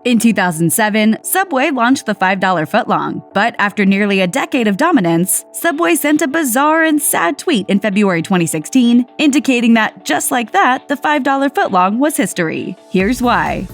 In 2007, Subway launched the $5 footlong, but after nearly a decade of dominance, Subway sent a bizarre and sad tweet in February 2016, indicating that, just like that, the $5 footlong was history. Here's why.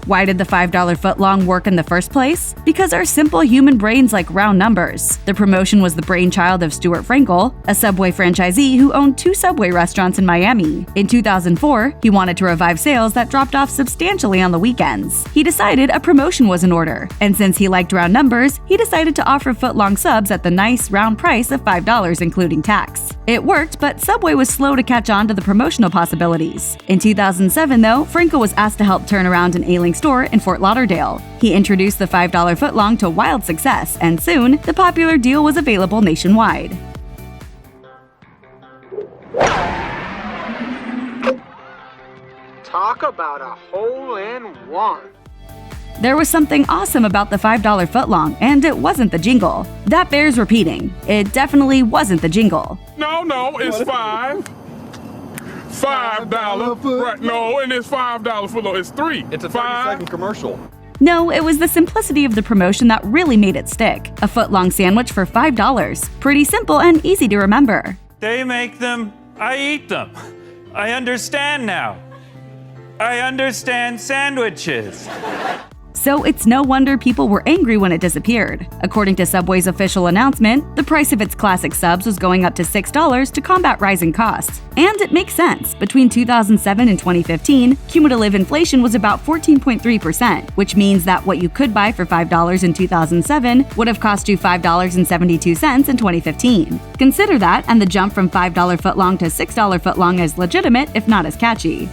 Why did the $5 footlong work in the first place? Because our simple human brains like round numbers. The promotion was the brainchild of Stuart Frankel, a Subway franchisee who owned 2 Subway restaurants in Miami. In 2004, he wanted to revive sales that dropped off substantially on the weekends. He decided a promotion was in order, and since he liked round numbers, he decided to offer footlong subs at the nice round price of $5 including tax. It worked, but Subway was slow to catch on to the promotional possibilities. In 2007, though, Frankel was asked to help turn around an ailing store in Fort Lauderdale. He introduced the $5 footlong to wild success, and soon, the popular deal was available nationwide. Talk about a hole-in-one. There was something awesome about the $5 footlong, and it wasn't the jingle. That bears repeating. It definitely wasn't the jingle. No, it's $5. $5. Right, no, and it's $5 footlong. It's 3. It's a 30-second commercial. No, it was the simplicity of the promotion that really made it stick. A footlong sandwich for $5. Pretty simple and easy to remember. They make them, I eat them. I understand now. I understand sandwiches. So it's no wonder people were angry when it disappeared. According to Subway's official announcement, the price of its classic subs was going up to $6 to combat rising costs. And it makes sense. Between 2007 and 2015, cumulative inflation was about 14.3%, which means that what you could buy for $5 in 2007 would have cost you $5.72 in 2015. Consider that, and the jump from $5 footlong to $6 footlong is legitimate, if not as catchy.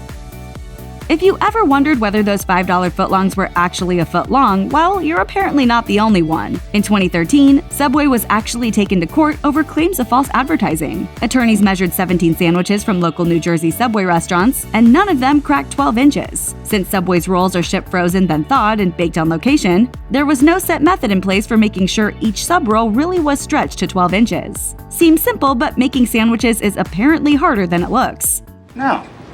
If you ever wondered whether those $5 footlongs were actually a foot long, well, you're apparently not the only one. In 2013, Subway was actually taken to court over claims of false advertising. Attorneys measured 17 sandwiches from local New Jersey Subway restaurants, and none of them cracked 12 inches. Since Subway's rolls are shipped frozen then thawed and baked on location, there was no set method in place for making sure each sub roll really was stretched to 12 inches. Seems simple, but making sandwiches is apparently harder than it looks.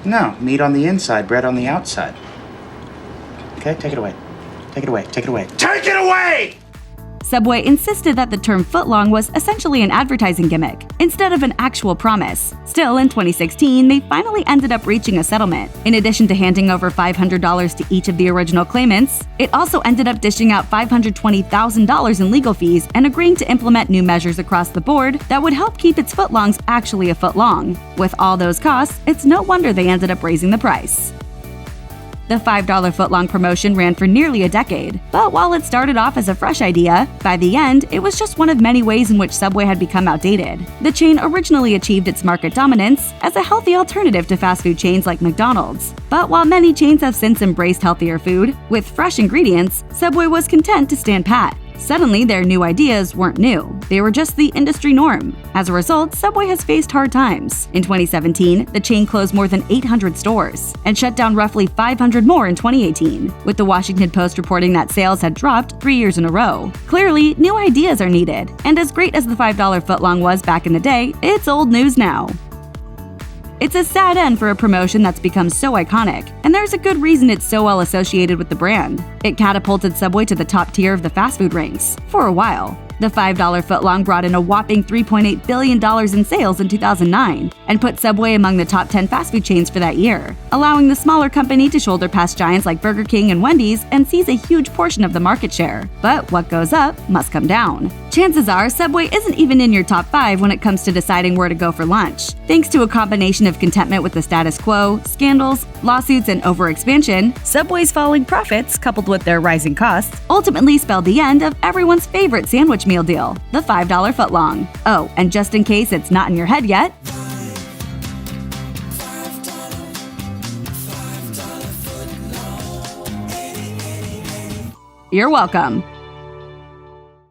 No, meat on the inside, bread on the outside. Okay, take it away. Take it away. Take it away. Take it away! Subway insisted that the term footlong was essentially an advertising gimmick, instead of an actual promise. Still, in 2016, they finally ended up reaching a settlement. In addition to handing over $500 to each of the original claimants, it also ended up dishing out $520,000 in legal fees and agreeing to implement new measures across the board that would help keep its footlongs actually a foot long. With all those costs, it's no wonder they ended up raising the price. The $5 footlong promotion ran for nearly a decade, but while it started off as a fresh idea, by the end, it was just one of many ways in which Subway had become outdated. The chain originally achieved its market dominance as a healthy alternative to fast food chains like McDonald's. But while many chains have since embraced healthier food, with fresh ingredients, Subway was content to stand pat. Suddenly, their new ideas weren't new. They were just the industry norm. As a result, Subway has faced hard times. In 2017, the chain closed more than 800 stores and shut down roughly 500 more in 2018, with the Washington Post reporting that sales had dropped 3 years in a row. Clearly, new ideas are needed, and as great as the $5 footlong was back in the day, it's old news now. It's a sad end for a promotion that's become so iconic, and there's a good reason it's so well associated with the brand. It catapulted Subway to the top tier of the fast food ranks for a while. The $5 footlong brought in a whopping $3.8 billion in sales in 2009 and put Subway among the top 10 fast food chains for that year, allowing the smaller company to shoulder past giants like Burger King and Wendy's and seize a huge portion of the market share. But what goes up must come down. Chances are Subway isn't even in your top 5 when it comes to deciding where to go for lunch. Thanks to a combination of contentment with the status quo, scandals, lawsuits, and overexpansion, Subway's falling profits, coupled with their rising costs, ultimately spelled the end of everyone's favorite sandwich meal deal, the $5 footlong. Oh, and just in case it's not in your head yet, you're welcome.